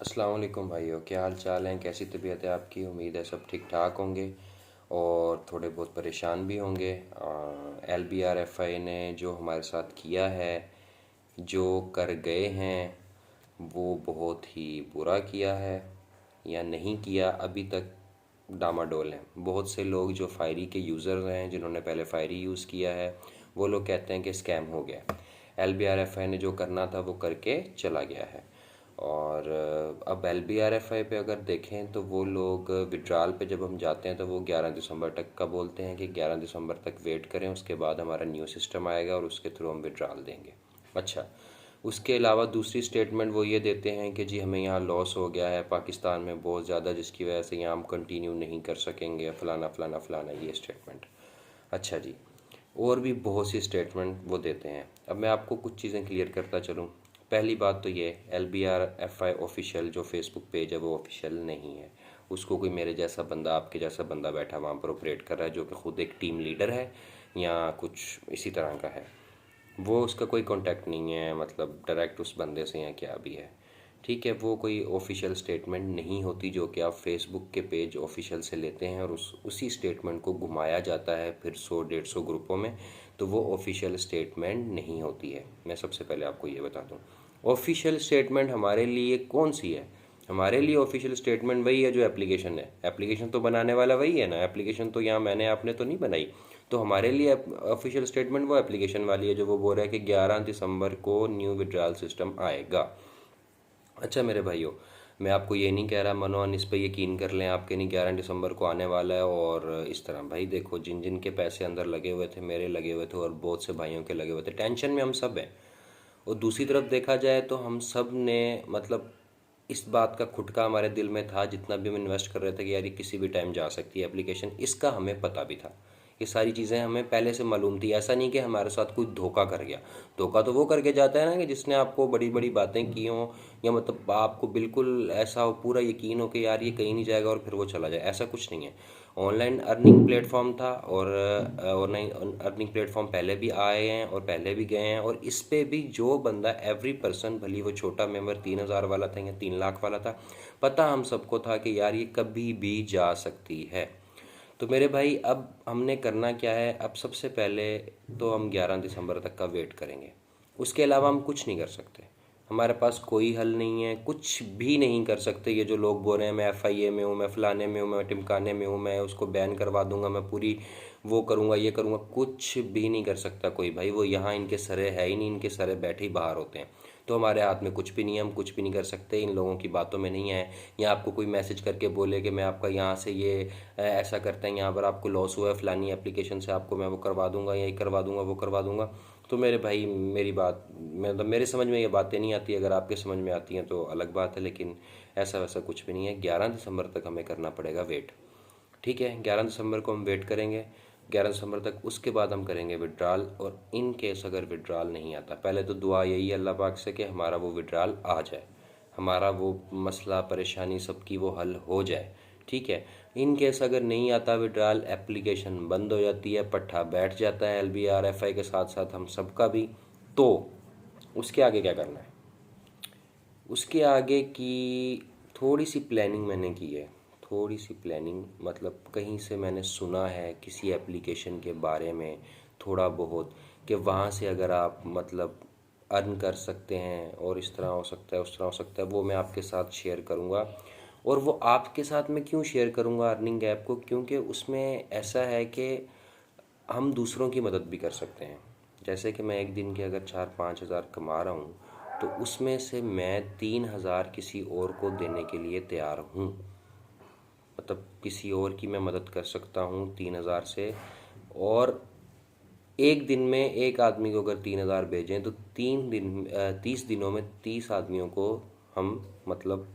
अस्सलाम वालेकुम भाइयों, क्या हाल चाल हैं? कैसी तबीयत है आपकी? उम्मीद है सब ठीक ठाक होंगे और थोड़े बहुत परेशान भी होंगे। LBRFI ने जो हमारे साथ किया है, जो कर गए हैं, वो बहुत ही बुरा किया है या नहीं किया अभी तक डामाडोल है। बहुत से लोग जो फायरी के यूज़र हैं, जिन्होंने पहले फायरी यूज़ किया है, वो लोग कहते हैं कि स्कैम हो गया। LBRFI ने जो करना था वो करके चला गया है। और अब LBRFI पे अगर देखें तो वो लोग विड्रॉल पे जब हम जाते हैं तो वो 11 दिसंबर तक का बोलते हैं कि 11 दिसंबर तक वेट करें, उसके बाद हमारा न्यू सिस्टम आएगा और उसके थ्रू हम विड्रॉल देंगे। अच्छा, उसके अलावा दूसरी स्टेटमेंट वो ये देते हैं कि जी हमें यहाँ लॉस हो गया है पाकिस्तान में बहुत ज़्यादा, जिसकी वजह से यहाँ हम कंटिन्यू नहीं कर सकेंगे, फ़लाना फ़लाना फ़लाना, ये स्टेटमेंट। अच्छा जी, और भी बहुत सी स्टेटमेंट वो देते हैं। अब मैं आपको कुछ चीज़ें क्लियर करता चलूँ। पहली बात तो ये, LBRFI ऑफिशियल जो फेसबुक पेज है वो ऑफिशियल नहीं है। उसको कोई मेरे जैसा बंदा, आपके जैसा बंदा बैठा वहाँ पर ऑपरेट कर रहा है, जो कि खुद एक टीम लीडर है या कुछ इसी तरह का है। वो उसका कोई कांटेक्ट नहीं है, मतलब डायरेक्ट उस बंदे से या क्या भी है। ठीक है, वो कोई ऑफिशियल स्टेटमेंट नहीं होती जो कि आप फेसबुक के पेज ऑफिशियल से लेते हैं और उसी स्टेटमेंट को घुमाया जाता है फिर 100-150 ग्रुपों में, तो वो ऑफिशियल स्टेटमेंट नहीं होती है। मैं सबसे पहले आपको ये बता दूं, ऑफिशियल स्टेटमेंट हमारे लिए कौन सी है? हमारे लिए ऑफिशियल स्टेटमेंट वही है जो एप्लीकेशन है। एप्लीकेशन तो बनाने वाला वही है ना, एप्लीकेशन तो यहाँ मैंने आपने तो नहीं बनाई। तो हमारे लिए ऑफिशियल स्टेटमेंट वो एप्लीकेशन वाली है जो वो बोल रहा है कि 11 दिसंबर को न्यू विड्रॉल सिस्टम आएगा। अच्छा मेरे भाइयों, मैं आपको ये नहीं कह रहा मनोन इस पे यकीन कर लें आपके, नहीं 11 दिसंबर को आने वाला है और इस तरह। भाई देखो, जिन जिन के पैसे अंदर लगे हुए थे, मेरे लगे हुए थे और बहुत से भाइयों के लगे हुए थे, टेंशन में हम सब हैं। और दूसरी तरफ देखा जाए तो हम सब ने मतलब इस बात का खुटका हमारे दिल में था, जितना भी हम इन्वेस्ट कर रहे थे कि यार ये किसी भी टाइम जा सकती है एप्लीकेशन, इसका हमें पता भी था। ये सारी चीज़ें हमें पहले से मालूम थी। ऐसा नहीं कि हमारे साथ कोई धोखा कर गया। धोखा तो वो करके जाता है ना कि जिसने आपको बड़ी बड़ी बातें की हों, या मतलब आपको बिल्कुल ऐसा हो, पूरा यकीन हो कि यार ये कहीं नहीं जाएगा और फिर वो चला जाए। ऐसा कुछ नहीं है। ऑनलाइन अर्निंग प्लेटफॉर्म था और ऑनलाइन अर्निंग प्लेटफॉर्म पहले भी आए हैं और पहले भी गए हैं, और इस पे भी जो बंदा एवरी पर्सन, भली वो छोटा मेंबर 3,000 वाला था या 3 लाख वाला था, पता हम सबको था कि यार ये कभी भी जा सकती है। तो मेरे भाई, अब हमने करना क्या है? अब सबसे पहले तो हम 11 दिसंबर तक का वेट करेंगे। उसके अलावा हम कुछ नहीं कर सकते। हमारे पास कोई हल नहीं है, कुछ भी नहीं कर सकते। ये जो लोग बोल रहे हैं मैं FIA में हूँ, मैं फलाने में हूँ, मैं टिमकाने में हूँ, मैं उसको बैन करवा दूंगा, मैं पूरी वो करूँगा, ये करूँगा, कुछ भी नहीं कर सकता कोई भाई। वो यहाँ इनके सरे है ही नहीं, इनके सरे बैठे ही बाहर होते हैं। तो हमारे हाथ में कुछ भी नहीं है, हम कुछ भी नहीं कर सकते। इन लोगों की बातों में नहीं है। या आपको कोई मैसेज करके बोले कि मैं आपका यहाँ से ये ऐसा करते हैं, यहाँ पर आपको लॉस हुआ है फलानी एप्लीकेशन से, आपको मैं वो करवा दूंगा, यही करवा दूंगा, वो करवा दूंगा। तो मेरे भाई, मेरी बात मतलब मेरे समझ में ये बातें नहीं आती। अगर आपके समझ में आती हैं तो अलग बात है, लेकिन ऐसा वैसा कुछ भी नहीं है। 11 दिसंबर तक हमें करना पड़ेगा वेट। ठीक है, 11 दिसंबर को हम वेट करेंगे, 11 दिसंबर तक। उसके बाद हम करेंगे विड्रॉल। और इन केस अगर विड्रॉल नहीं आता, पहले तो दुआ यही है अल्लाह पाक से कि हमारा वो विड्रॉल आ जाए, हमारा वो मसला परेशानी सबकी वो हल हो जाए। ठीक है, इन केस अगर नहीं आता विड्रॉल, एप्लीकेशन बंद हो जाती है, पट्ठा बैठ जाता है LBRFI के साथ साथ हम सबका भी, तो उसके आगे क्या करना है? उसके आगे की थोड़ी सी प्लानिंग मैंने की है। थोड़ी सी प्लानिंग मतलब कहीं से मैंने सुना है किसी एप्लीकेशन के बारे में थोड़ा बहुत, कि वहाँ से अगर आप मतलब अर्न कर सकते हैं और इस तरह हो सकता है, उस तरह हो सकता है। वो मैं आपके साथ शेयर करूँगा। और वो आपके साथ मैं क्यों शेयर करूँगा अर्निंग ऐप को? क्योंकि उसमें ऐसा है कि हम दूसरों की मदद भी कर सकते हैं। जैसे कि मैं एक दिन के अगर 4-5 हज़ार कमा रहा हूँ, तो उसमें से मैं 3 हज़ार किसी और को देने के लिए तैयार हूँ। मतलब किसी और की मैं मदद कर सकता हूँ 3 हज़ार से। और एक दिन में एक आदमी को अगर 3 हज़ार भेजें तो 30 दिनों में 30 आदमियों को हम मतलब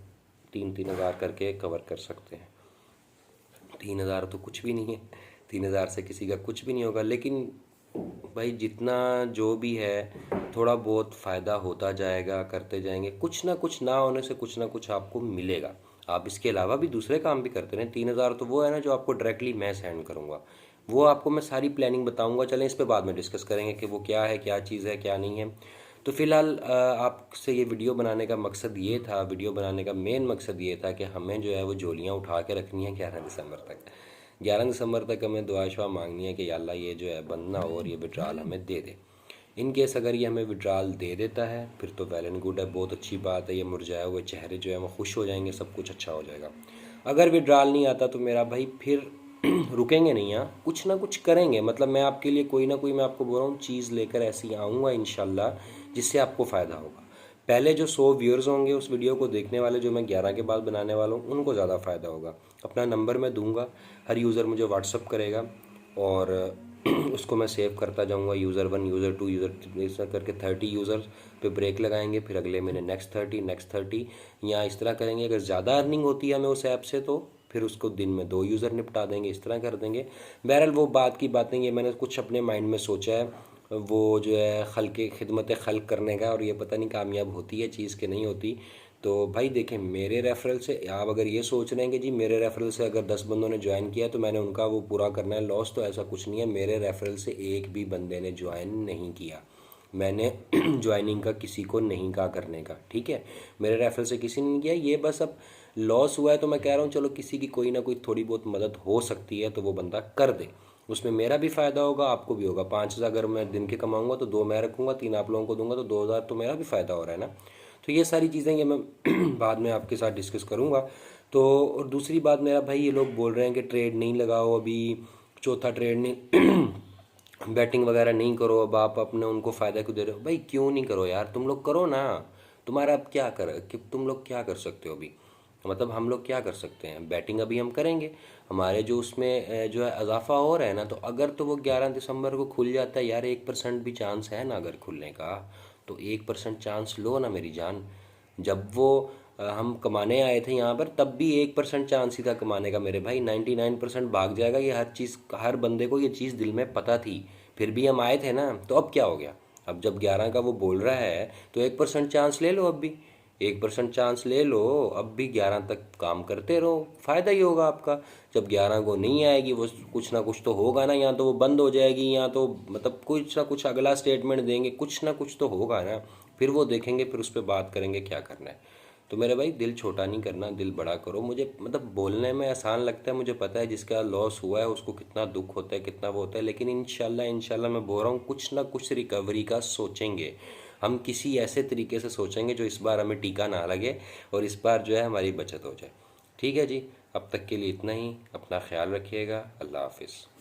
3-3 हज़ार करके कवर कर सकते हैं। 3 हज़ार तो कुछ भी नहीं है, 3 हज़ार से किसी का कुछ भी नहीं होगा। लेकिन भाई जितना जो भी है, थोड़ा बहुत फ़ायदा होता जाएगा, करते जाएंगे, कुछ ना कुछ ना होने से कुछ ना कुछ आपको मिलेगा। आप इसके अलावा भी दूसरे काम भी करते रहें। 3 हज़ार तो वो है ना जो आपको डायरेक्टली मैं सेंड करूँगा, वो आपको मैं सारी प्लानिंग बताऊँगा। चलें इस पे बाद में डिस्कस करेंगे कि वो क्या है, क्या चीज़ है, क्या नहीं है। तो फ़िलहाल आपसे ये वीडियो बनाने का मकसद ये था, वीडियो बनाने का मेन मकसद ये था कि हमें जो है वो झोलियाँ उठा के रखनी है 11 दिसंबर तक। 11 दिसंबर तक हमें दुआ शुआ मांगनी है कि या अल्लाह ये जो है बंद ना हो और ये विड्रॉल हमें दे दे। इन केस अगर ये हमें विड्रॉल दे देता है फिर तो वेल एंड गुड है, बहुत अच्छी बात है, ये मुरझाए हुए चेहरे जो है वो खुश हो जाएंगे, सब कुछ अच्छा हो जाएगा। अगर विड्रॉल नहीं आता तो मेरा भाई फिर रुकेंगे नहीं, यहाँ कुछ ना कुछ करेंगे। मतलब मैं आपके लिए कोई ना कोई, मैं आपको बोल रहा हूँ, चीज़ लेकर ऐसी आऊँगा इंशाल्लाह जिससे आपको फ़ायदा होगा। पहले जो 100 व्यूअर्स होंगे उस वीडियो को देखने वाले, जो मैं 11 के बाद बनाने वाला हूँ, उनको ज़्यादा फ़ायदा होगा। अपना नंबर मैं दूंगा, हर यूज़र मुझे व्हाट्सअप करेगा और उसको मैं सेव करता जाऊंगा, यूज़र 1, यूज़र 2, यूज़र 3, इस तरह करके 30 यूज़र पे ब्रेक लगाएंगे, फिर अगले महीने नेक्स्ट 30, या इस तरह करेंगे। अगर ज़्यादा अर्निंग होती है हमें उस ऐप से तो फिर उसको दिन में 2 यूज़र निपटा देंगे, इस तरह कर देंगे। बहरहाल वो बात की बातें, ये मैंने कुछ अपने माइंड में सोचा है, वो जो है खल्क खिदमत खल्क करने का, और ये पता नहीं कामयाब होती है चीज़ के नहीं होती। तो भाई देखें, मेरे रेफरल से आप अगर ये सोच रहे हैं कि जी मेरे रेफरल से अगर 10 बंदों ने ज्वाइन किया तो मैंने उनका वो पूरा करना है लॉस, तो ऐसा कुछ नहीं है। मेरे रेफरल से एक भी बंदे ने ज्वाइन नहीं किया, मैंने ज्वाइनिंग का किसी को नहीं कहा करने का, ठीक है। मेरे रेफरल से किसी ने नहीं किया, ये बस अब लॉस हुआ है तो मैं कह रहा हूँ चलो किसी की कोई ना कोई थोड़ी बहुत मदद हो सकती है तो वो बंदा कर दे, उसमें मेरा भी फ़ायदा होगा, आपको भी होगा। 5,000 अगर मैं दिन के कमाऊंगा तो 2 मैं रखूँगा, 3 आप लोगों को दूंगा, तो 2,000 तो मेरा भी फ़ायदा हो रहा है ना। तो ये सारी चीज़ें ये मैं बाद में आपके साथ डिस्कस करूँगा। तो और दूसरी बात, मेरा भाई ये लोग बोल रहे हैं कि ट्रेड नहीं लगाओ अभी, चौथा ट्रेड नहीं बैटिंग वगैरह नहीं करो, अब आप अपने उनको फ़ायदा क्यों दे रहे हो? भाई क्यों नहीं करो यार, तुम लोग करो ना। तुम्हारा अब क्या कर कि तुम लोग क्या कर सकते हो अभी, मतलब हम लोग क्या कर सकते हैं? बैटिंग अभी हम करेंगे, हमारे जो उसमें जो है इजाफा हो रहा है ना, तो अगर तो वो 11 दिसंबर को खुल जाता है यार, 1% भी चांस है ना अगर खुलने का, तो 1% चांस लो ना मेरी जान। जब वो हम कमाने आए थे यहाँ पर तब भी 1% चांस ही था कमाने का मेरे भाई, 99% भाग जाएगा, ये हर चीज़, हर बंदे को ये चीज़ दिल में पता थी, फिर भी हम आए थे ना। तो अब क्या हो गया, अब जब 11 का वो बोल रहा है तो 1% चांस ले लो, अब भी 1% चांस ले लो, अब भी 11 तक काम करते रहो, फ़ायदा ही होगा आपका। जब 11 को नहीं आएगी वो, कुछ ना कुछ तो होगा ना, या तो वो बंद हो जाएगी या तो मतलब कुछ ना कुछ अगला स्टेटमेंट देंगे, कुछ ना कुछ तो होगा ना, फिर वो देखेंगे, फिर उस पर बात करेंगे क्या करना है। तो मेरे भाई दिल छोटा नहीं करना, दिल बड़ा करो। मुझे मतलब बोलने में आसान लगता है, मुझे पता है जिसका लॉस हुआ है उसको कितना दुख होता है, कितना वो होता है, लेकिन इंशाल्लाह इंशाल्लाह मैं बोल रहा हूँ कुछ ना कुछ रिकवरी का सोचेंगे हम, किसी ऐसे तरीके से सोचेंगे जो इस बार हमें टीका ना लगे और इस बार जो है हमारी बचत हो जाए। ठीक है जी, अब तक के लिए इतना ही, अपना ख्याल रखिएगा, अल्लाह हाफिज़।